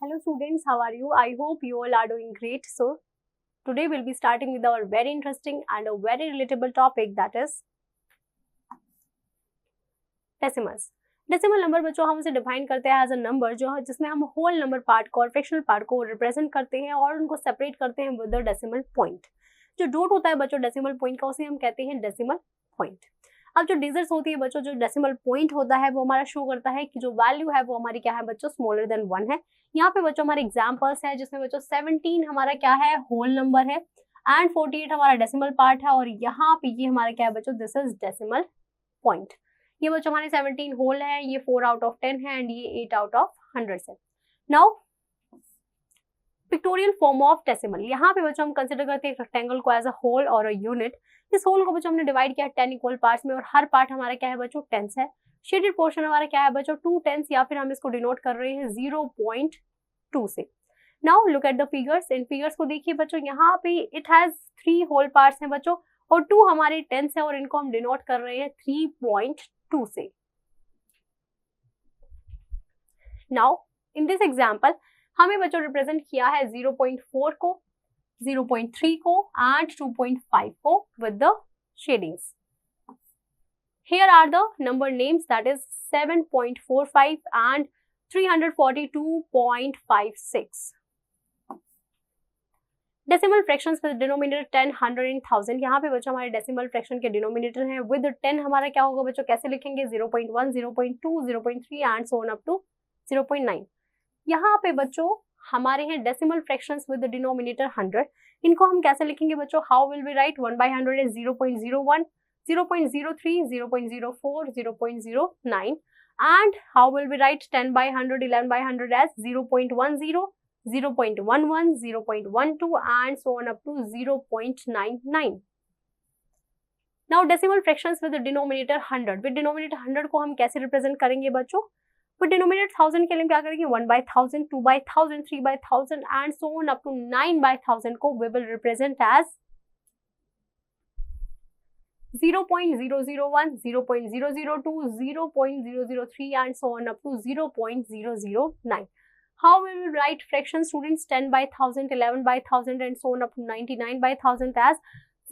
Hello students, how are you? I hope you all are doing great. So today we'll be starting with our very interesting and a very relatable topic, that is decimals. Decimal number बच्चों हम उसे define करते हैं as a number जो जिसमें हम whole number part को और फ्रैक्शनल पार्ट को रिप्रेजेंट करते हैं और उनको सेपरेट करते हैं विद द डेसिमल पॉइंट। जो डॉट होता है बच्चों डेसिमल पॉइंट का, उसे हम कहते हैं डेसिमल पॉइंट। अब जो डिजिट्स होती है बच्चों, जो डेसिमल पॉइंट होता है वो हमारा शो करता है कि जो वैल्यू है वो हमारी क्या है बच्चों, स्मॉलर देन 1 है। यहाँ पे बच्चों हमारे एग्जांपल्स है जिसमें बच्चों 17 हमारा क्या है, होल नंबर है एंड 48 हमारा डेसिमल पार्ट है और यहाँ पे ये हमारा क्या है बच्चों, दिस इज डेसिमल पॉइंट। ये बच्चों हमारे 17 होल है, ये 4 आउट ऑफ 10 है एंड ये 8 आउट ऑफ 100 है। Now pictorial form of decimal, यहाँ पे बच्चों हम कंसिडर करते हैं रेक्टेंगल को एज अ होल और अ यूनिट। इस होल को बच्चों हमने डिवाइड किया 10 इक्वल पार्ट्स में और हर पार्ट हमारा क्या है बच्चों, टेंस है। शेडेड पोर्शन हमारा क्या है बच्चों, 2 टेंस, या फिर हम इसको डिनोट कर रहे हैं 0.2 से। Now look at the figures. In figures को देखिए बच्चों, यहाँ पे इट हैज 3 होल पार्ट्स हैं बच्चों और 2 हमारे टेंस है और इनको हम डिनोट कर रहे हैं 3.2 से। नाउ इन दिस एग्जाम्पल हमें बच्चों रिप्रेजेंट किया है 0.4 को, 0.3 को एंड 2.5 को with the shadings. Here are the number names, that is 7.45 and 342.56. Decimal fractions with denominator 10, 100 and 1000। यहाँ पे बच्चों हमारे डेसिमल फ्रैक्शन के डिनोमिनेटर हैं। विद 10 हमारा क्या होगा बच्चों, कैसे लिखेंगे, 0.1, 0.2, 0.3 and so on up to 0.9। यहाँ पे बच्चों हमारे हैं डेसिमल फ्रैक्शंस विद डिनोमिनेटर 100। इनको हम कैसे लिखेंगे बच्चों, how will we write, 1/100 is 0.01, 0.03, 0.04, 0.09 and how will we write 10/100, 11/100 as 0.10, 0.11, 0.12 and so on up to 0.99. Now decimal fractions with the denominator 100. With denominator 100 को हम कैसे रिप्रेजेंट करेंगे बच्चों, with denominator 1000 के लिए क्या करेंगे, 1/1000, 2/1000, 3/1000 and so on up to 9/1000 को we will represent as 0.001, 0.002, 0.003 and so on up to 0.009. How will we write fractions students, 10/1000, 11/1000 and so on up to 99/1000 as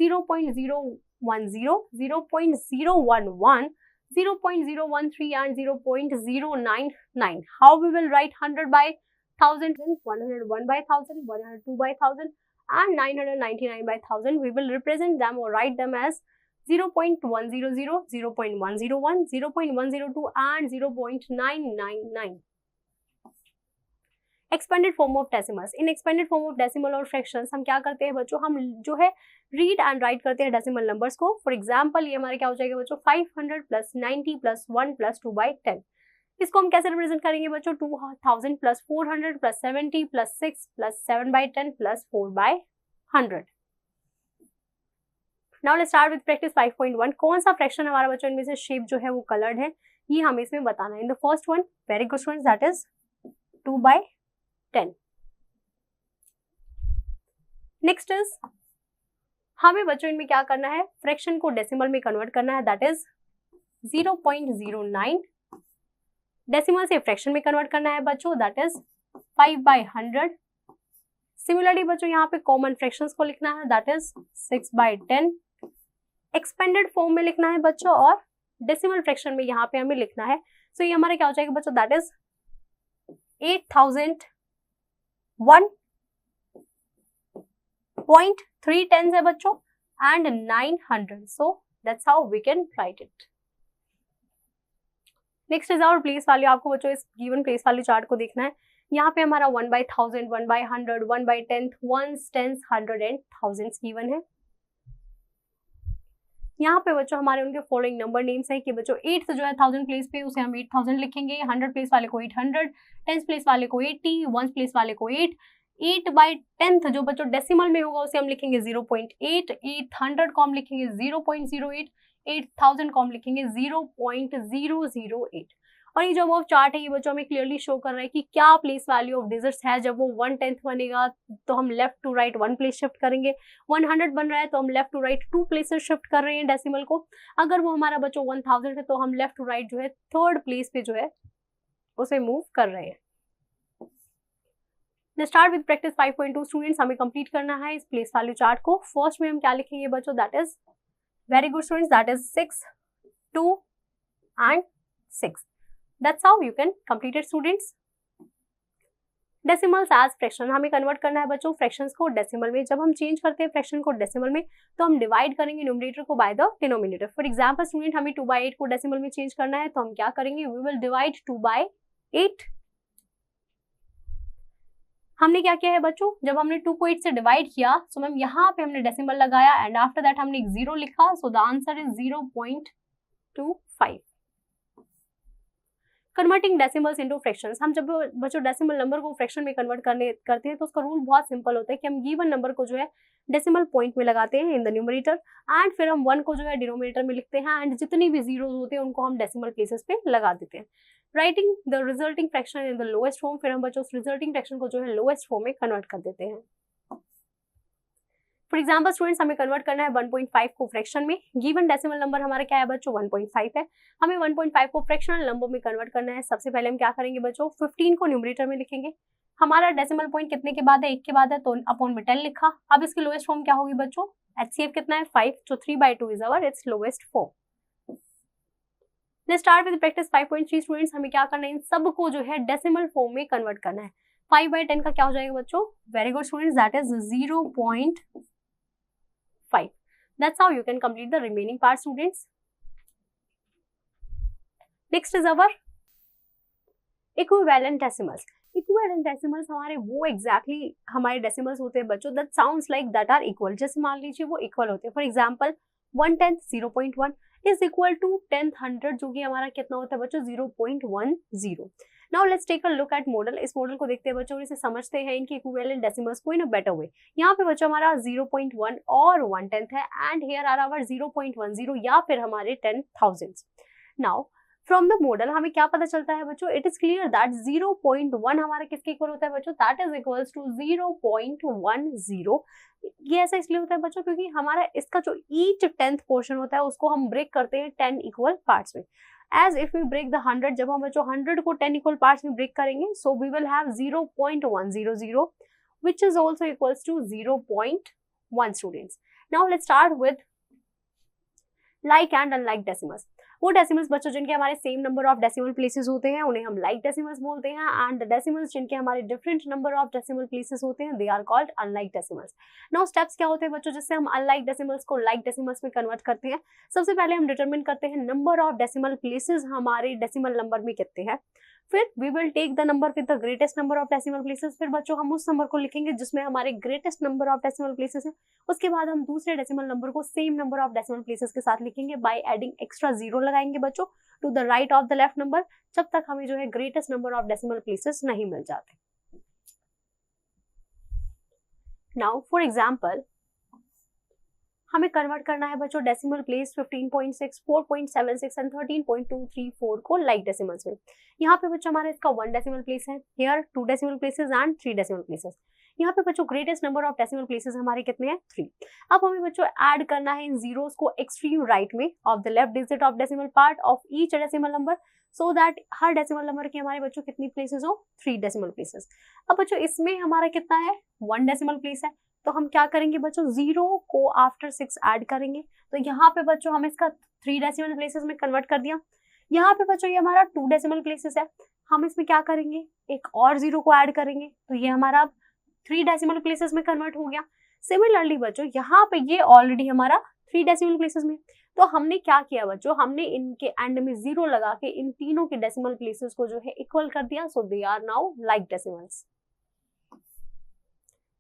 0.010, 0.011, 0.013 and 0.099. How we will write 100/1000, 101/1000, 102/1000 and 999/1000. We will represent them or write them as 0.100, 0.101, 0.102 and 0.999. Expanded form of decimals. In expanded form of decimal और fractions हम क्या करते हैं बच्चों, हम जो है read and right करते हैं डेसिमल नंबर्स को। फॉर एग्जांपल ये हमारे क्या हो जाएगा बच्चों, 500 + 90 + 1 + 2/10। इसको हम कैसे रिप्रेजेंट करेंगे बच्चों, 2000 + 400 + 70 + 6 + 7/10 + 4/100। Now let's start with practice 5.1। कौन सा फ्रैक्शन हमारा बच्चों इनमें से शेप जो है वो कलर्ड है, ये हमें इसमें बताना है। In the first one, very good students, that is 2/10। Next is हमें बच्चों इनमें क्या करना है, फ्रैक्शन को डेसिमल में कन्वर्ट करना है, दैट इज 0.09। डेसिमल से फ्रैक्शन में कन्वर्ट करना है बच्चों, दैट इज 5/100। सिमिलरली बच्चों यहाँ पे कॉमन फ्रैक्शंस को लिखना है, दैट इज 6/10। एक्सपेंडेड फॉर्म में लिखना है बच्चों और डेसिमल फ्रैक्शन में यहाँ पे हमें लिखना है। सो ये हमारा क्या हो जाएगा बच्चों, दैट इज 8001.3 है बच्चों and 900। So that's how we can write it. Next is our place value. आपको बच्चों इस गिवन प्लेस वैल्यू चार्ट को देखना है। यहाँ पे हमारा 1/1000, 1/100, 1/10, 1s, 10s, 100 and 1000s given है। यहाँ पे बच्चों हमारे उनके फॉलोइंग नंबर नेम्स है कि बच्चों 8th जो है 1000 प्लेस पे उसे हम 8000 लिखेंगे, 100 प्लेस वाले को 800, 10th प्लेस वाले को 80, 1s प्लेस वाले को 8, 8/10th जो बच्चों डेसिमल में होगा उसे हम लिखेंगे 0.8, 800 को हम लिखेंगे 0.08, 8000 को हम लिखेंगे 0.008। और ये जो अब चार्ट है ये बच्चों हमें क्लियरली शो कर रहा है कि क्या प्लेस वैल्यू ऑफ डिजिट्स है। जब वो 1/10 बनेगा तो हम left to right 1 place shift करेंगे, 100 बन रहा है तो हम left to right 2 places shift कर रहे हैं डेसिमल को। अगर वो हमारा बच्चों 1000 है तो हम लेफ्ट टू राइट जो है 3rd प्लेस पे जो है उसे मूव कर रहे हैं। Let's start with practice 5.2 students, हमें कंप्लीट करना है इस प्लेस वैल्यू चार्ट को। फर्स्ट में हम क्या लिखेंगे बच्चों, that is very good students, that is 6, 2 and 6. That's how you can complete it students. Decimals as fraction, हमें कन्वर्ट करना है बच्चों फ्रैक्शंस को डेसिमल में। जब हम चेंज करते हैं फ्रैक्शन को डेसिमल में तो हम डिवाइड करेंगे न्यूमरेटर को by the denominator. For example student, हमें 2/8 को डेसिमल में चेंज करना है तो हम क्या करेंगे, वी विल डिवाइड 2/8। हमने क्या किया है बच्चों, जब हमने 2 को 8 से डिवाइड किया सो मैम यहाँ पे हमने डेसिमल लगाया एंड आफ्टर दैट हमने एक 0 लिखा, सो the answer is 0.25। Converting decimals into fractions, हम जब बच्चों डेसिमल नंबर को फ्रैक्शन में कन्वर्ट करते हैं तो उसका रूल बहुत सिंपल होता है कि हम गिवन नंबर को जो है डेसिमल पॉइंट में लगाते हैं इन द न्यूमरेटर एंड फिर हम 1 को जो है डिनोमिनेटर में लिखते हैं एंड जितनी भी जीरोस होते हैं उनको हम डेसिमल प्लेसेस पे लगा देते हैं। Writing the resulting fraction in the lowest form, फिर हम बच्चों उस रिजल्टिंग फ्रैक्शन को जो है लोएस्ट फॉर्म में कन्वर्ट कर देते हैं। फॉर एग्जाम्पल स्टूडेंट्स, हमें कन्वर्ट करना है 1.5 को फ्रैक्शन में। गिवन डेसिमल नंबर हमारा क्या है बच्चों, 1.5 है। हमें 1.5 को फ्रैक्शनल नंबर में कन्वर्ट करना है। सबसे पहले हम क्या करेंगे बच्चों, 15 को न्यूमरेटर में लिखेंगे। हमारा डेसिमल पॉइंट कितने के बाद है, 1 के बाद है, तो अपॉन में 10 लिखा। अब इसकी लोएस्ट फॉर्म क्या होगी बच्चों, HCF कितना है 5, तो 3/2 is our it's lowest form. Let's start with practice 5.3 students, हमें क्या करना है, इन सबको जो है डेसिमल फॉर्म में कन्वर्ट करना है। 5/10 का क्या हो जाएगा बच्चों, very good students, that is 0.5। That's how you can complete the remaining part students. Next is our equivalent decimals. Equivalent decimals हमारे वो exactly हमारे decimals होते हैं बच्चों that sounds like that are equal. जैसे मान लीजिए वो equal होते हैं। For example 1/10 0.1 is equal to 10th 100 जो कि हमारा कितना होता है बच्चों 0.10। Now let's take a look at model. इस मॉडल को देखते हैं बच्चों और इसे समझते हैं इनके इक्विवेलेंट डेसिमल्स को इन अ बेटर वे। यहाँ पे बच्चों हमारा 0.1 और 1/10 है एंड हियर आर आवर 0.10 या फिर हमारे 10,000। नाउ फ्रॉम द मॉडल हमें क्या पता चलता है बच्चों, इट इज क्लियर दैट 0.1 हमारा किसके इक्वल होता है बच्चों, दैट इज इक्वल्स टू 0.10। ये ऐसा इसलिए होता है बच्चों क्योंकि हमारा इसका जो ईच 10th पोर्शन होता है उसको हम ब्रेक करते हैं 10 इक्वल पार्ट्स में। As if we break the 100, जब हम बच्चों 100 को 10 इक्वल पार्ट्स में ब्रेक करेंगे, so we will have 0.100 which is also equals to 0.1 students. Now let's start with like and unlike decimals. वो डेसिमल्स बच्चों जिनके हमारे same number of decimal places होते हैं उन्हें हम लाइक डेसिमल्स बोलते हैं एंड द डेसिमल्स जिनके हमारे different number of decimal places होते हैं they are called unlike decimals. Now steps क्या होते हैं बच्चों जिससे हम अनलाइक डेसिमल्स को लाइक डेसिमल्स में कन्वर्ट करते हैं। सबसे पहले हम डिटरमिन करते हैं नंबर ऑफ डेसिमल प्लेसेस हमारे डेसिमल नंबर में कितने हैं। फिर we will take the number with the greatest number of decimal places. फिर बच्चों हम उस नंबर को लिखेंगे जिसमें हमारे greatest number of decimal places है। उसके बाद हम दूसरे डेसिमल नंबर को same number of decimal places के साथ लिखेंगे बाय एडिंग एक्स्ट्रा 0 लगाएंगे बच्चों to the right of the left number, जब तक हमें जो है greatest number of decimal places नहीं मिल जाते। नाउ फॉर एग्जांपल हमें कन्वर्ट करना है बच्चों डेसिमल प्लेस 15.6, 4.76 एंड 13.234 को लाइक डेसिमल्स में। यहाँ पे बच्चों हमारा इसका 1 डेसिमल प्लेस है, here 2 decimal places and 3 decimal places. यहाँ पे बच्चों greatest number of decimal places हमारे कितने हैं 3। अब हमें बच्चों ऐड करना है इन जीरोस को एक्सट्रीम राइट में of the left digit of decimal part of each decimal number so that her decimal number के हमारे बच्चों कितनी प्लेसेस हो 3 डेसिमल प्लेसेस। अब बच्चों इसमें हमारा कितना है 1 डेसिमल प्लेस है, तो हम क्या करेंगे बच्चों 0 को आफ्टर 6 ऐड करेंगे। तो यहाँ पे बच्चों हम इसका 3 डेसिमल प्लेसेस में कन्वर्ट कर दिया। यहाँ पे बच्चों ये हमारा 2 डेसिमल प्लेसेस है, हम इसमें क्या करेंगे एक और 0 को ऐड करेंगे तो ये हमारा 3 डेसिमल प्लेसेस में कन्वर्ट हो गया। सिमिलरली बच्चों यहाँ पे ये ऑलरेडी हमारा 3 डेसिमल प्लेसेस में, तो हमने क्या किया बच्चों हमने इनके एंड में 0 लगा के इन तीनों के डेसिमल प्लेसेस को जो है इक्वल कर दिया, so they are now like decimals.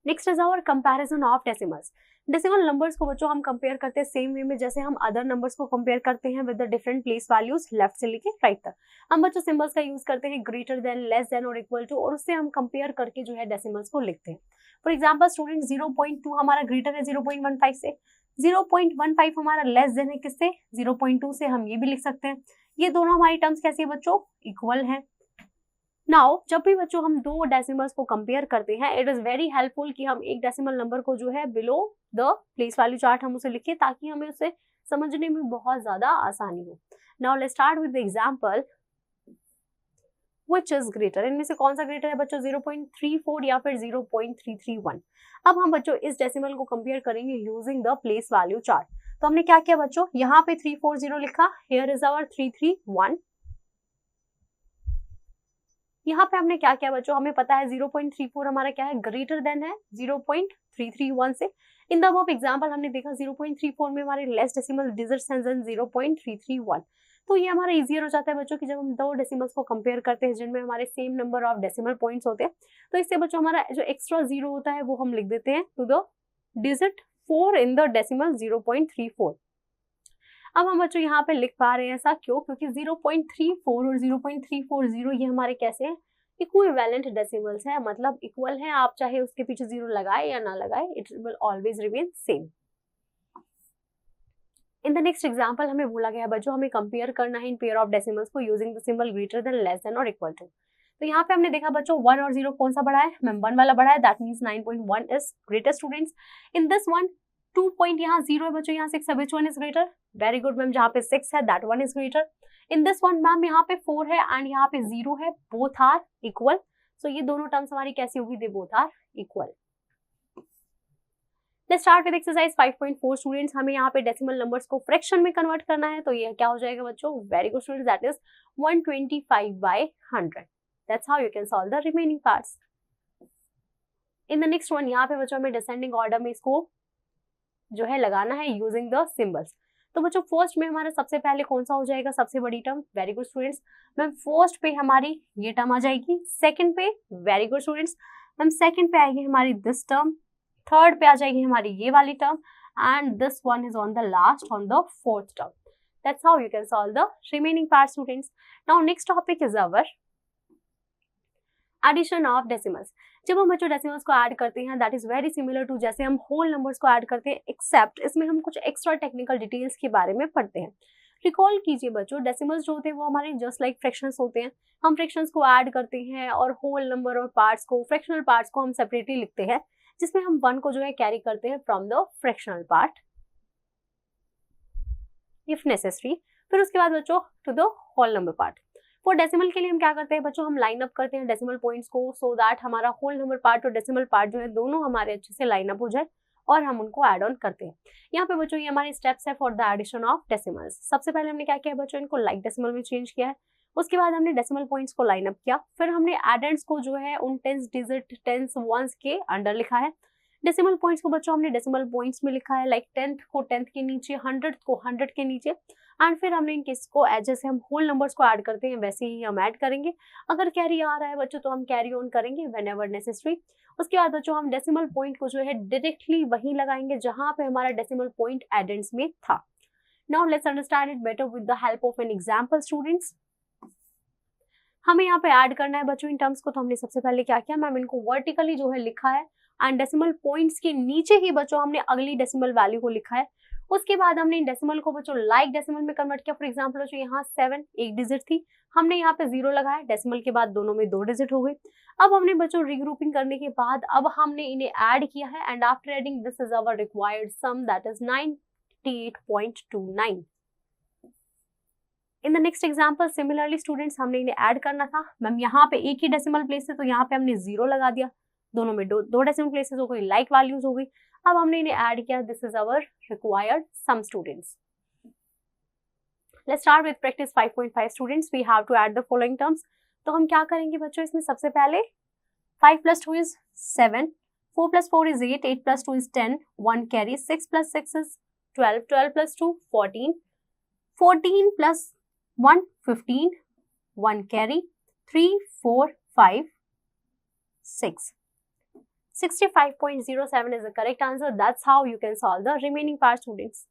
Next is our comparison of decimals. Decimal numbers को बच्चों हम कंपेयर करते हैं सेम वे में जैसे हम अदर नंबर्स को कंपेयर करते हैं with the different place values left से लेके राइट तक। हम बच्चों सिंबल्स का यूज करते हैं ग्रेटर देन, लेस देन और इक्वल टू, और उससे हम कंपेयर करके जो है डेसिमल्स को लिखते हैं। फॉर एग्जाम्पल स्टूडेंट 0.2 हमारा ग्रेटर है 0.15 से, 0.15 हमारा लेस देन है किससे 0.2 से, हम ये भी लिख सकते हैं। ये दोनों हमारी टर्म्स कैसी है बच्चों इक्वल है। नाउ जब भी बच्चों हम 2 डेसिमल्स को कंपेयर करते हैं इट इज वेरी हेल्पफुल कि हम एक डेसिमल नंबर को जो है below the place value chart हम उसे लिखें ताकि हमें उसे समझने में बहुत ज्यादा आसानी हो। Now let's start with the example which is greater, इनमें से कौन सा ग्रेटर है बच्चों, 0.34 या फिर 0.331। अब हम बच्चों इस डेसिमल को कंपेयर करेंगे using the place value chart. तो हमने क्या किया बच्चों, यहाँ पे 340 लिखा, हियर इज आवर 331। यहाँ पे हमने क्या किया बच्चों, हमें पता है 0.34 हमारा क्या है, ग्रेटर देन है 0.331 से। इन द अबव एग्जांपल हमने देखा 0.34 में हमारे लेस डेसिमल डिजिट्स हैं देन 0.331। तो ये हमारा इजियर हो जाता है बच्चों कि जब हम दो डेसिमल्स को कंपेयर करते हैं जिनमें हमारे same number of decimal points होते हैं, तो इससे बच्चों हमारा जो एक्स्ट्रा जीरो होता है वो हम लिख देते हैं to the digit 4 in the decimal 0.34। अब हम बच्चों यहाँ पे लिख पा रहे हैं ऐसा क्यों, क्योंकि 0.34 और 0.340 ये हमारे कैसे हैं, इक्विवेलेंट डेसिमल्स है, मतलब इक्वल है। आप चाहे उसके पीछे जीरो लगाए या ना लगाए, it will always remain same. In the next example हमें बोला गया बच्चों हमें कंपेयर करना है इन पेयर ऑफ डेसिमल्स को using the symbol greater than, less than और इक्वल टू। तो यहाँ पे हमने देखा बच्चों 1 और 0 कौन सा बड़ा है, मैम 1 वाला बड़ा है, that means 9.1 is greater students. In this one 2 point यहाँ 0 है बच्चों, यहाँ 6 है, which one is greater, very good ma'am, जहाँ पे 6 है that one is greater. In this one ma'am यहाँ पे 4 है एंड यहाँ पे 0 है, बोथ आर इक्वल। सो ये दोनों टर्म्स हमारी कैसी होगी, they both are equal. Let's start with exercise 5.4 students. हमें यहाँ पे डेसिमल नंबर्स को फ्रैक्शन में कन्वर्ट करना है, तो ये क्या हो जाएगा बच्चों, very good students, that is 125/100। That's how you can solve the remaining parts. In the next one यहाँ पे बच्चों हमें डिसेंडिंग ऑर्डर में इसको जो है लगाना है यूजिंग द सिंबल्स। तो बच्चों फर्स्ट में हमारा सबसे पहले कौन सा हो जाएगा, सबसे बड़ी term, very good students ma'am, first पे हमारी ये टर्म आ जाएगी, सेकंड पे, very good students ma'am, second पे आएगी हमारी दिस टर्म, थर्ड पे आ जाएगी हमारी ये वाली term and this one is on the last on the fourth term. That's how you can solve the remaining part students. Now next topic is our addition of decimals. जब हम बच्चों decimals को add करते हैं that is very similar to जैसे हम whole numbers को add करते हैं, एक्सेप्ट इसमें हम कुछ एक्स्ट्रा टेक्निकल डिटेल्स के बारे में पढ़ते हैं। रिकॉल कीजिए बच्चों, डेसिमल्स जो होते हैं वो हमारे जस्ट लाइक फ्रैक्शंस होते हैं, हम फ्रैक्शंस को ऐड करते हैं और होल नंबर और पार्ट्स को, फ्रैक्शनल पार्ट्स को हम सेपरेटली लिखते हैं, जिसमें हम 1 को जो है कैरी करते हैं from the fractional part if necessary, फिर उसके बाद बच्चों to the whole number part. For decimal के लिए हम क्या करते हैं बच्चों, हम लाइन अप करते हैं डेसिमल पॉइंट्स को सो दैट हमारा होल नंबर पार्ट और डेसिमल पार्ट जो है दोनों हमारे अच्छे से लाइन अप हो जाए और हम उनको ऐड ऑन करते हैं। यहाँ पे बच्चों ये हमारे स्टेप्स है for the addition of decimals. सबसे पहले हमने क्या किया बच्चों, इनको लाइक डेसिमल में चेंज किया है, उसके बाद हमने डेसिमल पॉइंट्स को लाइन अप किया, फिर हमने एडेंड्स को जो है उन टेंस डिजिट टेंस वंस के अंडर लिखा है। डेसिमल पॉइंट्स को बच्चों हमने डेसिमल पॉइंट्स में लिखा है, लाइक 10th को 10th के नीचे, 100th को 100 के नीचे, एंड फिर हमने इन केस को जैसे हम होल नंबर्स को ऐड करते हैं वैसे ही हम ऐड करेंगे। अगर कैरी आ रहा है बच्चों तो हम कैरी ऑन करेंगे व्हेनेवर नेसेसरी। उसके बाद बच्चों हम डेसिमल पॉइंट को जो है डायरेक्टली वहीं लगाएंगे जहां पे हमारा डेसिमल पॉइंट एडेंड्स में था। Now let's understand it better with the help of an example students. हमें यहाँ पे ऐड करना है बच्चों इन टर्म्स को, तो हमने सबसे पहले क्या किया, मैम इनको वर्टिकली जो है लिखा है एंड डेसिमल पॉइंट्स के नीचे ही बच्चों हमने अगली डेसिमल वैल्यू को लिखा है। उसके बाद हमने इन डेसिमल को बच्चों लाइक डेसिमल में कन्वर्ट किया। फॉर एग्जांपल बच्चों यहाँ 7 एक डिजिट थी, हमने यहाँ पे 0 लगाया, डेसिमल के बाद दोनों में 2 डिजिट हो गई। अब हमने बच्चों रीग्रुपिंग करने के बाद अब हमने इन्हें ऐड किया है and after adding this is our required sum that is 98.29। In the next example similarly students हमने इन्हें ऐड करना था, मैम यहाँ पे एक ही डेसिमल प्लेस है तो यहाँ पे हमने 0 लगा दिया, दोनों में दो डेसिमल प्लेसेस हो गई, लाइक वैल्यूज हो गई। अब हमने इन्हें ऐड किया, this is our required sum students. Let's start with practice 5.5 students, we have to add the following terms. तो हम क्या करेंगे बच्चों, इसमें सबसे पहले 5 + 2 is 7, 4 + 4 is 8, 8 + 2 is 10, 1 carry, 6 + 6 is 12, 12 + 2 14, 14 + 1 15, 1 carry, 3 4 5 6, 65.07 is the correct answer. That's how you can solve the remaining part students.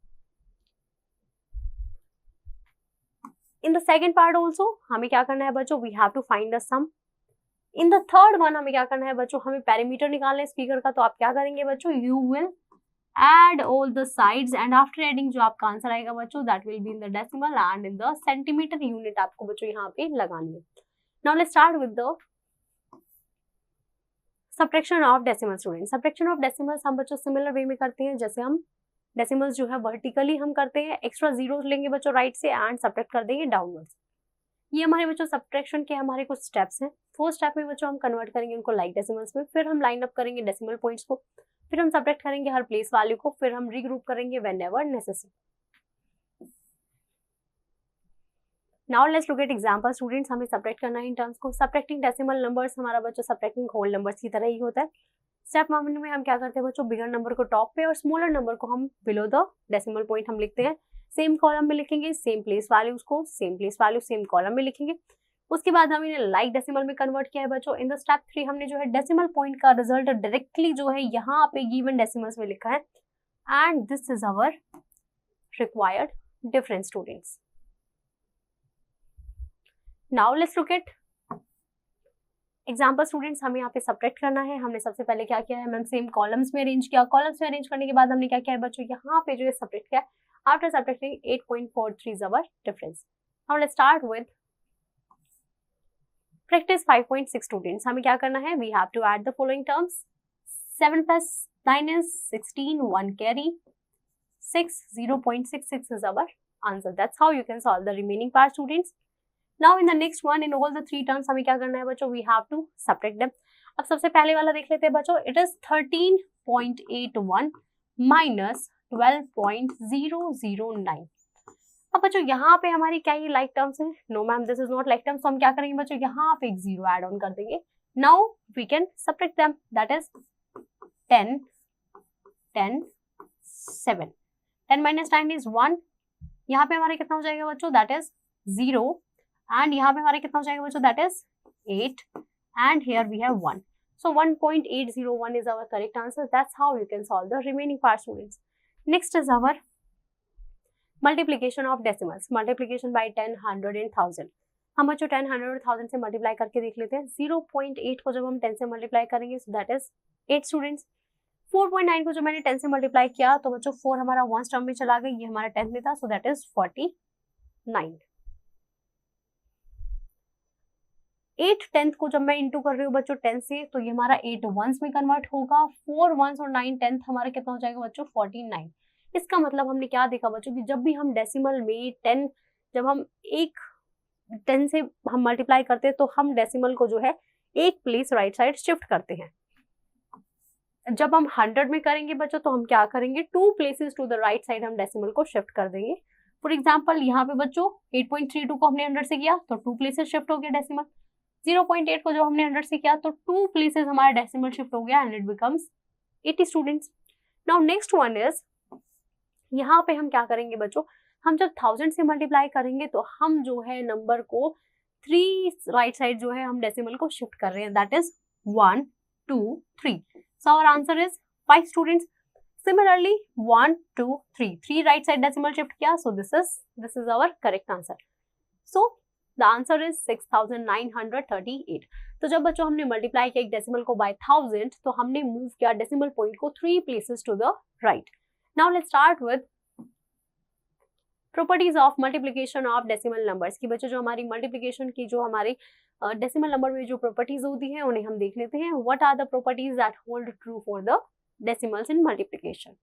In the second part also हमें क्या करना है बच्चों, we have to find the sum. In the third one हमें क्या करना है बच्चों, हमें पैरामीटर निकालना है इस फिगर का। तो आप क्या करेंगे बच्चों, you will add all the sides and after adding जो आपका आंसर आएगा बच्चों that will be in the decimal and in the centimeter unit आपको बच्चों यहाँ पे लगानी है। Now let's start with the subtraction of decimal students. Subtraction of decimals हम बच्चों सिमिलर वे में करते हैं, जैसे हम डेसिमल्स जो है वर्टिकली हम करते हैं, एक्स्ट्रा जीरो लेंगे बच्चों राइट से एंड सब्ट्रैक्ट कर देंगे डाउनवर्ड्स। ये हमारे बच्चों सब्ट्रैक्शन के हमारे कुछ स्टेप्स हैं। फर्स्ट स्टेप में बच्चों हम कन्वर्ट करेंगे उनको लाइक डेसिमल्स में, फिर हम लाइन अप करेंगे डेसिमल पॉइंट्स को, फिर हम सब्ट्रैक्ट करेंगे हर प्लेस वैल्यू को, फिर हम रीग्रुप करेंगे whenever necessary. Now let's look eight example students. हमें सब्ट्रैक्ट करना है इन टर्म्स को। सब्ट्रैक्टिंग डेसिमल नंबर्स हमारा बच्चों सब्ट्रैक्टिंग होल नंबर्स की तरह ही होता है। स्टेप वन में हम क्या करते हैं बच्चों, बिगर नंबर को टॉप पे और स्मॉलर नंबर को हम बिलो द डेसिमल पॉइंट हम लिखते हैं। सेम कॉलम में लिखेंगे, सेम प्लेस वैल्यूज को same place value same column में लिखेंगे। उसके बाद हमने लाइक डेसिमल में कन्वर्ट किया है बच्चों। इन द स्टेप 3 हमने जो है डेसिमल पॉइंट का रिजल्ट डायरेक्टली जो है यहाँ पे गिवन डेसिमल्स में लिखा है, and this is our required difference students. Now let's look at example students. हमें यहाँ पे सब्ट्रैक्ट करना है। हमने सबसे पहले क्या किया है मैम, सेम कॉलम्स में अरेंज किया। कॉलम्स में अरेंज करने के बाद हमने क्या किया है बच्चों, यहाँ पे जो है सब्ट्रैक्ट किया। After subtracting 8.43 is our difference. Now let's start with practice 5.6 students. हमें क्या करना है, we have to add the following terms. 7 plus 9 is 16, 1 carry, 6, 0.66 is our answer. That's how you can solve the remaining part students. Now in the next one, in all the 3 terms हमें क्या करना है बच्चों, we have to subtract them. अब सबसे पहले वाला देख लेते हैं बच्चों। It is 13.81 minus 12.009। अब बच्चों यहाँ पे हमारी क्या ये लाइक टर्म्स है? No ma'am, this is not like terms. तो हम क्या करेंगे बच्चों, यहाँ पे एक 0 ऐड ऑन कर देंगे। Now we can subtract them, that is 10, 10, 7। 10 minus 9 is 1। यहाँ पे हमारे कितना हो जाएगा बच्चों, दैट इज 0। एंड यहाँ पे हमारे कितना हो जाएगा बच्चों, that is 8। And here we have 1। So 1.801 is our correct answer. That's how you can solve the remaining part students. Next is our multiplication of decimals. Multiplication by 10, 100 and 1000. हम बच्चों 10, 100 और 1000 से मल्टीप्लाई करके देख लेते हैं। 0.8 को जब हम 10 से मल्टीप्लाई करेंगे so that is 8 students। 4.9 को जो मैंने 10 से मल्टीप्लाई किया तो बच्चों 4 हमारा 1 टर्म में चला गया, ये हमारा 10 में था, so that is 49। 8 10th को जब मैं इंटू कर रही हूँ बच्चों 10 से, तो ये हमारा 8 वंस में कन्वर्ट होगा। 4 वंस और 9 10th हमारा कितना हो जाएगा बच्चों, 49। इसका मतलब हमने क्या देखा बच्चों कि जब भी हम डेसिमल में 10, जब हम एक 10 से हम मल्टीप्लाई करते हैं तो हम डेसिमल को जो है एक प्लेस राइट साइड शिफ्ट करते हैं। जब हम 100 में करेंगे बच्चों तो हम क्या करेंगे, 2 places to the right side हम डेसिमल को शिफ्ट कर देंगे। फॉर एग्जाम्पल यहाँ पे बच्चों 8.32 को हमने 100 से किया तो 2 प्लेसेस शिफ्ट हो गया डेसिमल। 0.8 को जब हमने 100 से किया तो 2 प्लेसेस हमारा डेसिमल शिफ्ट हो गया and it becomes 80 students. Now next one is, यहाँ पे हम क्या करेंगे बच्चों, हम जब 1000 से मल्टीप्लाई करेंगे तो हम जो है नंबर को 3 राइट साइड जो है हम डेसिमल को शिफ्ट कर रहे हैं, that is 1 2 3। So our answer is 5 students. Similarly 1 2 3 right side decimal shift किया, so this is our correct answer. So the answer is 6938। तो जब बच्चों हमने मल्टीप्लाई किया एक डेसिमल को बाय 1000 तो हमने मूव किया डेसिमल पॉइंट को 3 places to the right. Now let's start with properties of multiplication of decimal numbers की। बच्चों जो हमारी मल्टीप्लिकेशन की जो हमारी डेसिमल नंबर में जो प्रॉपर्टीज होती हैं उन्हें हम देख लेते हैं। What are the properties that hold true for the decimals in multiplication.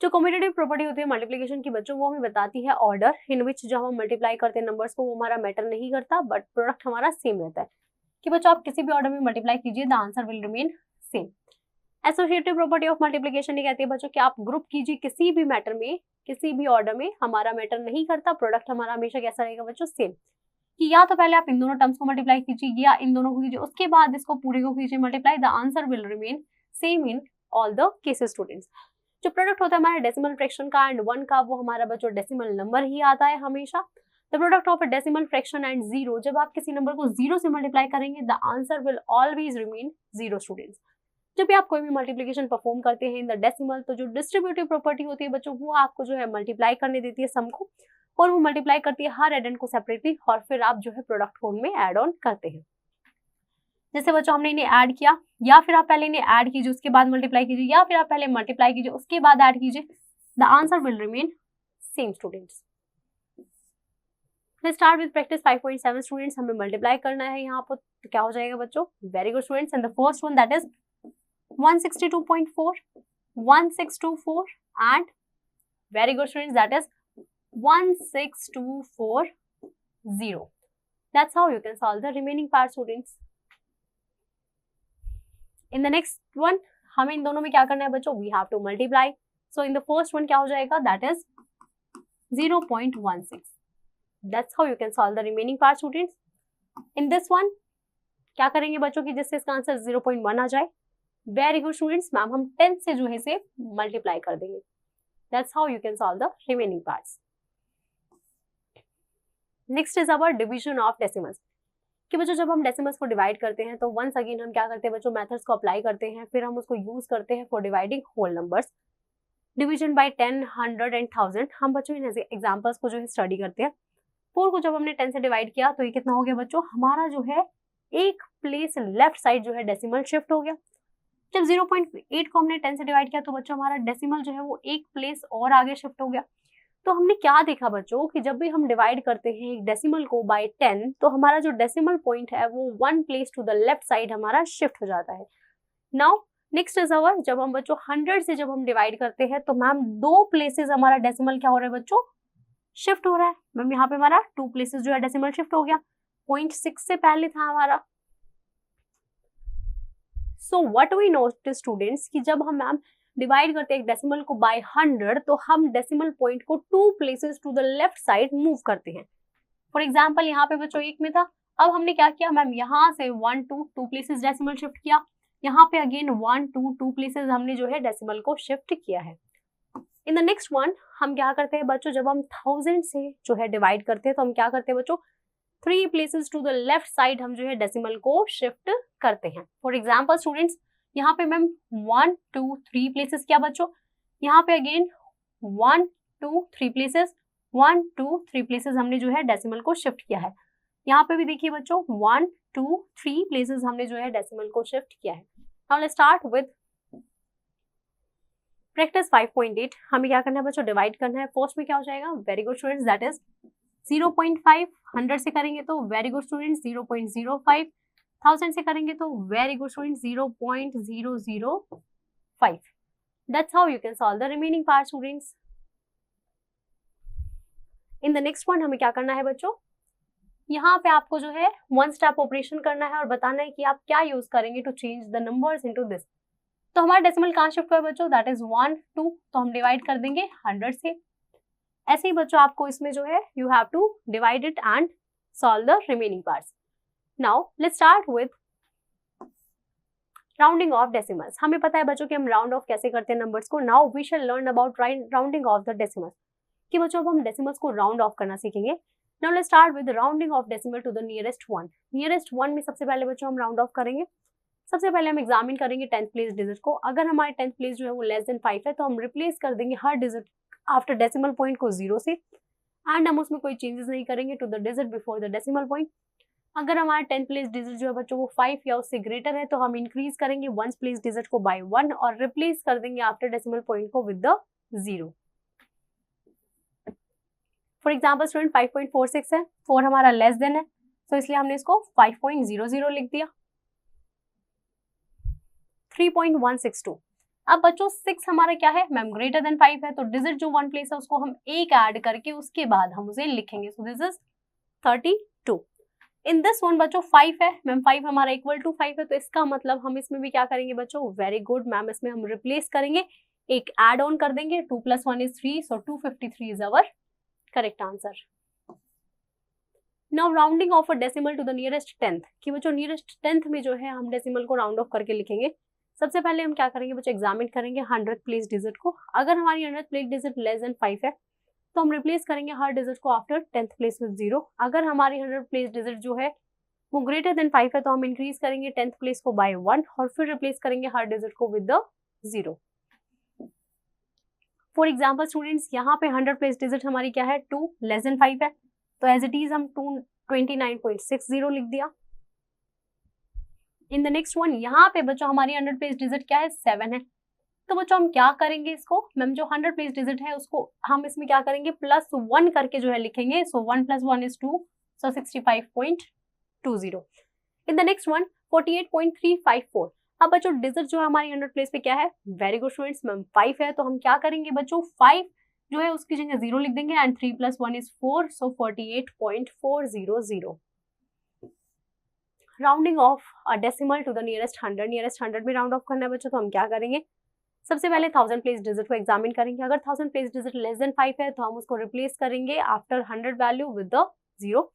जो कम्यूटेटिव प्रॉपर्टी होती है मल्टीप्लिकेशन की बच्चों, वो हमें बताती है ऑर्डर इन विच जब हम मल्टीप्लाई करते हैं नंबर्स को वो हमारा मैटर नहीं करता, बट प्रोडक्ट हमारा सेम रहता है। कि बच्चों आप किसी भी ऑर्डर में मल्टीप्लाई कीजिए, the answer will remain same. Associative property of multiplication ये कहती है बच्चों कि आप ग्रुप कीजिए किसी भी मैटर में, किसी भी ऑर्डर में, हमारा मैटर नहीं करता, प्रोडक्ट हमारा हमेशा कैसा रहेगा बच्चों, सेम। कि या तो पहले आप इन दोनों टर्म्स को मल्टीप्लाई कीजिए या इन दोनों को कीजिए, उसके बाद इसको पूरे को कीजिए multiply, the answer will remain same in all the cases students. जो प्रोडक्ट होता है हमारे डेसिमल फ्रैक्शन का एंड 1 का, वो हमारा बच्चों डेसिमल नंबर ही आता है हमेशा। The product of a decimal fraction and 0, जब आप किसी नंबर को 0 से मल्टीप्लाई करेंगे the answer will always remain 0 students. जब भी आप कोई भी मल्टीप्लिकेशन परफॉर्म करते हैं इन द डेसिमल, तो जो डिस्ट्रीब्यूटिव प्रॉपर्टी होती है बच्चों वो आपको जो है मल्टीप्लाई करने देती है सम को, और वो मल्टीप्लाई करती है हर एडेंड को सेपरेटली, और फिर आप जो है प्रोडक्ट को उनमें ऐड ऑन करते हैं। जैसे बच्चों हमने इन्हें ऐड किया, या फिर आप पहले इन्हें ऐड कीजिए उसके बाद मल्टीप्लाई कीजिए, या फिर आप पहले मल्टीप्लाई कीजिए उसके बाद ऐड कीजिए, the answer will remain same students. Let's start with practice 5.7 students. हमें मल्टीप्लाई करना है यहाँ पर, तो क्या हो जाएगा बच्चों, very good students. And the first one that is 162.4, 1624 and very good students that is 16240. That's how you can solve the remaining part, students. In the next one, हमें इन दोनों में क्या करना है बच्चों? We have to multiply. So in the first one क्या हो जाएगा? That is 0.16. That's how you can solve the remaining part, students. In this one क्या करेंगे बच्चों की जिससे इसका आंसर 0.1 आ जाए? Very good students. मैम हम 10 से जो है इसे मल्टीप्लाई कर देंगे. That's how you can solve the remaining parts. Next is our division of decimals. कि बच्चों जब हम डेसिमल्स को डिवाइड करते हैं तो वंस अगेन हम क्या करते हैं बच्चों? मेथड्स को अप्लाई करते हैं, फिर हम उसको यूज करते हैं for dividing whole numbers. Division by 10, 100 and 1000. हम बच्चों इन एग्जांपल्स को जो है स्टडी करते हैं. 4 को जब हमने 10 से डिवाइड किया तो ये कितना हो गया बच्चों? हमारा जो है एक प्लेस लेफ्ट साइड जो है डेसिमल शिफ्ट हो गया. जब 0.8 को हमने 10 से डिवाइड किया तो बच्चों हमारा डेसिमल जो है वो एक प्लेस और आगे शिफ्ट हो गया. तो हमने क्या देखा बच्चों कि जब भी हम डिवाइड करते हैं एक डेसिमल को बाय 10 तो हमारा जो डेसिमल पॉइंट है वो 1 place to the left side हमारा शिफ्ट हो जाता है. नाउ नेक्स्ट इज अवर, जब हम बच्चों 100 से जब हम डिवाइड करते हैं तो मैम 2 प्लेसेस हमारा डेसिमल क्या हो रहा है बच्चों? शिफ्ट हो रहा है. मैम यहाँ पे हमारा 2 प्लेसेस जो है डेसिमल शिफ्ट हो गया. 0.6 से पहले था हमारा. So what we notice students कि जब हम मैम डिवाइड करते हैं एक डेसिमल को बाय 100 तो हम डेसिमल पॉइंट को 2 places to the left side move करते हैं. फॉर एग्जांपल यहाँ पे बच्चों 1 में था, अब हमने क्या किया मैम? यहाँ से 1 2 प्लेसेस डेसिमल शिफ्ट किया. यहाँ पे अगेन 1 2 प्लेसेस हमने जो है डेसिमल को शिफ्ट किया है. इन द नेक्स्ट वन हम क्या करते हैं बच्चों? जब हम 1000 से जो है डिवाइड करते हैं तो हम क्या करते हैं बच्चों? 3 places to the left side हम जो है डेसिमल को शिफ्ट करते हैं. फॉर एग्जाम्पल स्टूडेंट्स यहाँ पे मैम 1 2 3 प्लेसेस क्या बच्चों? यहाँ पे अगेन 1 2 3 प्लेसेस, 1 2 3 प्लेसेस हमने जो है डेसिमल को शिफ्ट किया है. यहाँ पे भी देखिए बच्चों 1 2 3 प्लेसेस हमने जो है डेसिमल को शिफ्ट किया है. Now let's start with practice 5.8. हमें क्या करना है बच्चों? डिवाइड करना है. फर्स्ट में क्या हो जाएगा? Very good students, that is 0.5. 100 से करेंगे तो वेरी गुड स्टूडेंट्स 0.05. 1000 से करेंगे तो very good students 0.005. That's how you can solve the remaining part, students. In the next one हमें क्या करना है बच्चों? यहाँ पे आपको जो है वन स्टेप ऑपरेशन करना है और बताना है कि आप क्या यूज करेंगे to change the numbers into this. तो हमारा डेसिमल कहाँ शिफ्ट हुआ है बच्चों? That is 1 2. तो हम डिवाइड कर देंगे 100 से. ऐसे ही बच्चों आपको इसमें जो है you have to divide it and solve the remaining parts. Now let's start with rounding off decimals. हमें पता है बच्चों कि हम राउंड ऑफ कैसे करते हैं नंबर्स को. Now we shall learn about rounding off the decimals. कि बच्चों अब हम डेसिमल्स को राउंड ऑफ करना सीखेंगे. Now let's start with rounding off decimal to the nearest one. Nearest one में सबसे पहले बच्चों हम राउंड ऑफ करेंगे. सबसे पहले हम एग्जामिन करेंगे 10th प्लेस डिजिट को. अगर हमारे 10th प्लेस जो है वो लेस देन 5 है तो हम रिप्लेस कर देंगे हर डिजिट आफ्टर डेसिमल पॉइंट को 0 से एंड हम उसमें कोई चेंजेस नहीं करेंगे to the digit before the decimal point. अगर हमारा 10th प्लेस डिजिट जो है बच्चों वो 5 या उससे ग्रेटर है तो हम इंक्रीज करेंगे 1st प्लेस डिजिट को बाय 1 और रिप्लेस कर देंगे आफ्टर डेसिमल पॉइंट को with the 0. For example student 5.46 है, 4 हमारा लेस देन है तो इसलिए हमने इसको 5.00 लिख दिया. 3.162. अब बच्चों 6 हमारा क्या है मैम? ग्रेटर देन 5 है तो डिजिट जो 1 प्लेस है उसको हम एक ऐड करके उसके बाद हम उसे लिखेंगे. सो this is 32. In this one बच्चों 5 है मैम, 5 हमारा इक्वल टू 5 है तो इसका मतलब हम इसमें भी क्या करेंगे बच्चों? वेरी गुड मैम, इसमें हम रिप्लेस करेंगे, एक एड ऑन कर देंगे. 2 + 1 is 3, so 253 is our correct answer. Now rounding of a decimal to the nearest 10th. कि बच्चों नियरेस्ट 10th में जो है हम डेसिमल को राउंड ऑफ करके लिखेंगे. सबसे पहले हम क्या करेंगे बच्चों? एग्जामिन करेंगे 100th प्लेस डिजिट को. अगर हमारी 100th place digit less than 5 है तो हम रिप्लेस करेंगे हर डिजिट को आफ्टर 10th प्लेस विद 0. अगर हमारी 100th प्लेस डिजिट जो है वो ग्रेटर देन 5 है तो हम इंक्रीज करेंगे 10th प्लेस को बाय 1 और फिर रिप्लेस करेंगे हर डिजिट को with the 0. For example students यहाँ पे 100 प्लेस डिजिट हमारी क्या है? 2 लेस देन 5 है तो एज इट इज हम 29.60 लिख दिया. इन द नेक्स्ट वन यहाँ पे बच्चों हमारी 100 प्लेस डिजिट क्या है? 7 है. तो बच्चों हम क्या करेंगे इसको? मैम जो 100 प्लेस डिजिट है उसको हम इसमें क्या करेंगे? +1 करके जो है लिखेंगे. सो 1 + 1 is 2, so 65.20. In the next one 48.354. अब बच्चों डिजिट जो है हमारी 100 प्लेस पे क्या है? वेरी गुड स्टूडेंट्स मैम 5 है तो हम क्या करेंगे बच्चों? 5 जो है उसकी जगह 0 लिख देंगे and 3 + 1 is 4, so 48.400. Rounding off a decimal to the nearest 100, nearest 100 में राउंड ऑफ करना है बच्चों, तो हम क्या करेंगे, सबसे पहले 1000 प्लेस डिजिट को एग्जामिन करेंगे। अगर 1000 प्लेस डिजिट लेस देन 5 है तो हम उसको रिप्लेस करेंगे आफ्टर 100 वैल्यू विद द 0।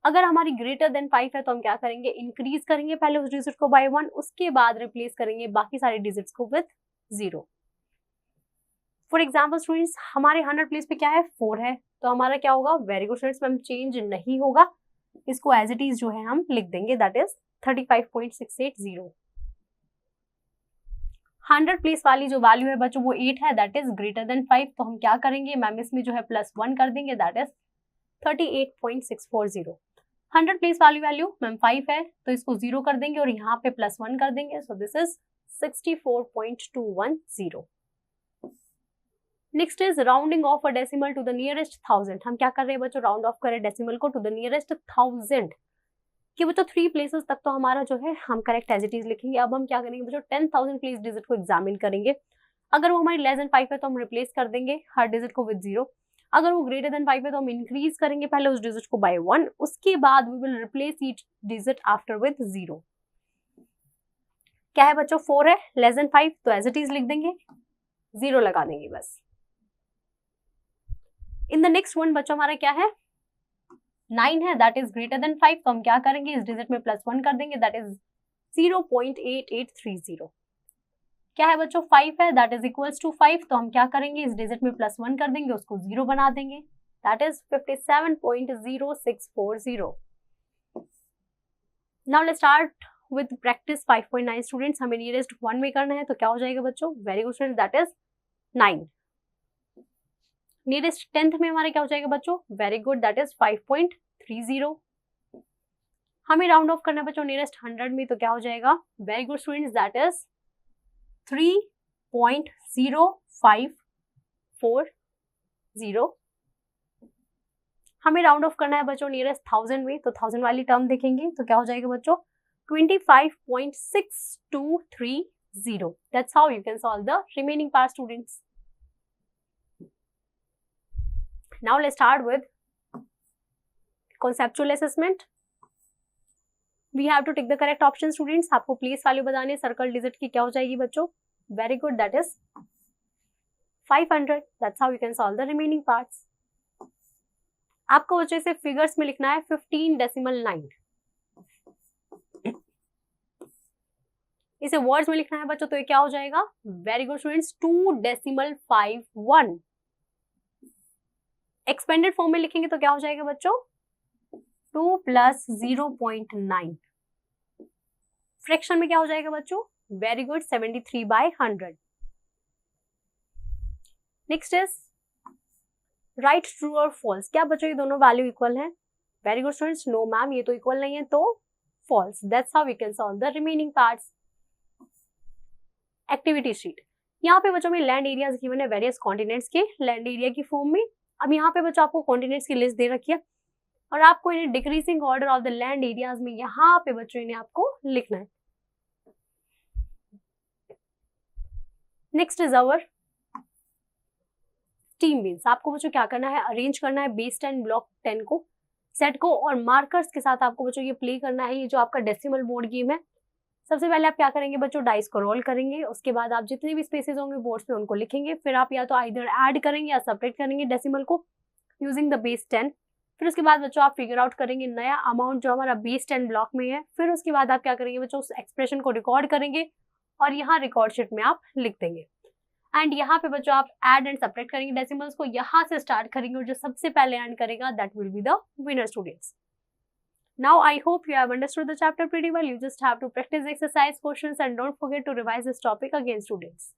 अगर हमारी ग्रेटर देन 5 है तो हम क्या करेंगे, इंक्रीज करेंगे पहले उस डिजिट को बाय 1, उसके बाद रिप्लेस करेंगे बाकी सारे डिजिट्स को विद 0। फॉर एग्जाम्पल स्टूडेंट्स, हमारे 100 प्लेस पे क्या है, 4 है, तो हमारा क्या होगा, very good students, ma'am change नहीं होगा, इसको एज इट इज जो है हम लिख देंगे, दैट इज 35.680। 100 प्लेस वाली जो वैल्यू है बच्चों वो 8 है, दैट इज ग्रेटर देन 5, तो हम क्या करेंगे मैम, इसमें जो है +1 कर देंगे, दैट इज 38.640। 100 प्लेस वाली वैल्यू मैम 5 है, तो इसको 0 कर देंगे और यहाँ पे +1 कर देंगे, so this is 64.210। Next is rounding off a decimal to the nearest 1000। हम क्या कर रहे हैं बच्चों, राउंड ऑफ करें डेसिमल को टू द नियरेस्ट 1000 कि बच्चों 3 प्लेसेस तक तो हमारा जो है हम करेक्ट एज इट इज लिखेंगे। अब हम क्या करेंगे बच्चों, 10,000 प्लेस डिजिट को एग्जामिन करेंगे। अगर वो हमारी लेस देन 5 है तो हम रिप्लेस कर देंगे हर डिजिट को विद 0। अगर वो ग्रेटर देन 5 है तो हम इंक्रीज करेंगे पहले उस डिजिट को बाय 1, उसके बाद we will replace each digit after with 0। क्या है बच्चों, 4 है, लेस देन 5, तो एज इट इज लिख देंगे, 0 लगा देंगे बस। इन द नेक्स्ट वन बच्चों हमारा क्या है, 9 है, दैट इज ग्रेटर देन 5, तो हम क्या करेंगे, इस डिजिट में +1 कर देंगे, दैट इज 0.8830। क्या है बच्चों, 5 है, दैट इज इक्वल्स टू 5, तो हम क्या करेंगे, इस डिजिट में +1 कर देंगे, उसको 0 बना देंगे, that is 57.0640। Now let's start with practice 5.9 students. हमें नियरेस्ट 1 में करना है, तो क्या हो जाएगा बच्चों, very good students, that is 9। Nearest 10th में हमारा क्या हो जाएगा बच्चों, वेरी गुड, दैट इज 5.30। हमें राउंड ऑफ करना है बच्चों नियरेस्ट 100 में, तो क्या हो जाएगा, very good students, that is 3.0540। हमें राउंड ऑफ करना है बच्चों नियरेस्ट 1000 में, तो 1000 वाली टर्म देखेंगे तो क्या हो जाएगा बच्चों, 25.6230। That's how you can solve the remaining part students. Now let's start with conceptual assessment. We have to take the correct option students. आपको प्लेस वैल्यू बतानी है सर्कल डिजिट की, क्या हो जाएगी बच्चों, very good, that is 500। That's how you can solve the remaining parts. आपको बच्चों इसे फिगर्स में लिखना है 15.9। इसे वर्ड्स में लिखना है बच्चों, तो ये क्या हो जाएगा, very good students, 2.51। Expanded form में लिखेंगे तो क्या हो जाएगा बच्चों, 2 + 0.9। फ्रैक्शन में क्या हो जाएगा बच्चों, very good, 73/100। Next is right, true और फॉल्स। क्या बच्चों ये दोनों वैल्यू इक्वल है, very good students, no ma'am ये तो इक्वल नहीं है, तो false. That's how we can solve the remaining parts. Activity sheet, यहाँ पे बच्चों में लैंड एरियाज गिवन है वेरियस कॉन्टिनेंट्स के लैंड एरिया की फॉर्म में। अब यहाँ पे बच्चों आपको कॉन्टिनेंट्स की लिस्ट दे रखी है और आपको इन्हें decreasing order of the land areas में यहाँ पे बच्चों इन्हें आपको लिखना है। Next is our team beans. आपको बच्चों क्या करना है, अरेंज करना है बेस 10 ब्लॉक 10 को सेट को, और मार्कर्स के साथ आपको बच्चों ये प्ले करना है, ये जो आपका डेसिमल बोर्ड गेम है। सबसे पहले आप क्या करेंगे बच्चों, डाइस को रोल करेंगे, उसके बाद आप जितने भी स्पेसेस होंगे बोर्ड्स पे उनको लिखेंगे, फिर आप या तो आइदर ऐड करेंगे या सब्ट्रैक्ट करेंगे डेसिमल को यूजिंग द बेस 10। फिर उसके बाद बच्चों आप फिगर आउट करेंगे नया अमाउंट जो हमारा बेस 10 ब्लॉक में है। फिर उसके बाद आप क्या करेंगे बच्चों, उस एक्सप्रेशन को रिकॉर्ड करेंगे और यहाँ रिकॉर्ड शीट में आप लिख देंगे। एंड यहाँ पे बच्चों आप ऐड एंड सब्ट्रैक्ट करेंगे डेसिमल्स को, यहाँ से स्टार्ट करेंगे और जो सबसे पहले ऐड करेगा that will be the winner students. Now I hope you have understood the chapter pretty well. You just have to practice the exercise questions and don't forget to revise this topic again, students.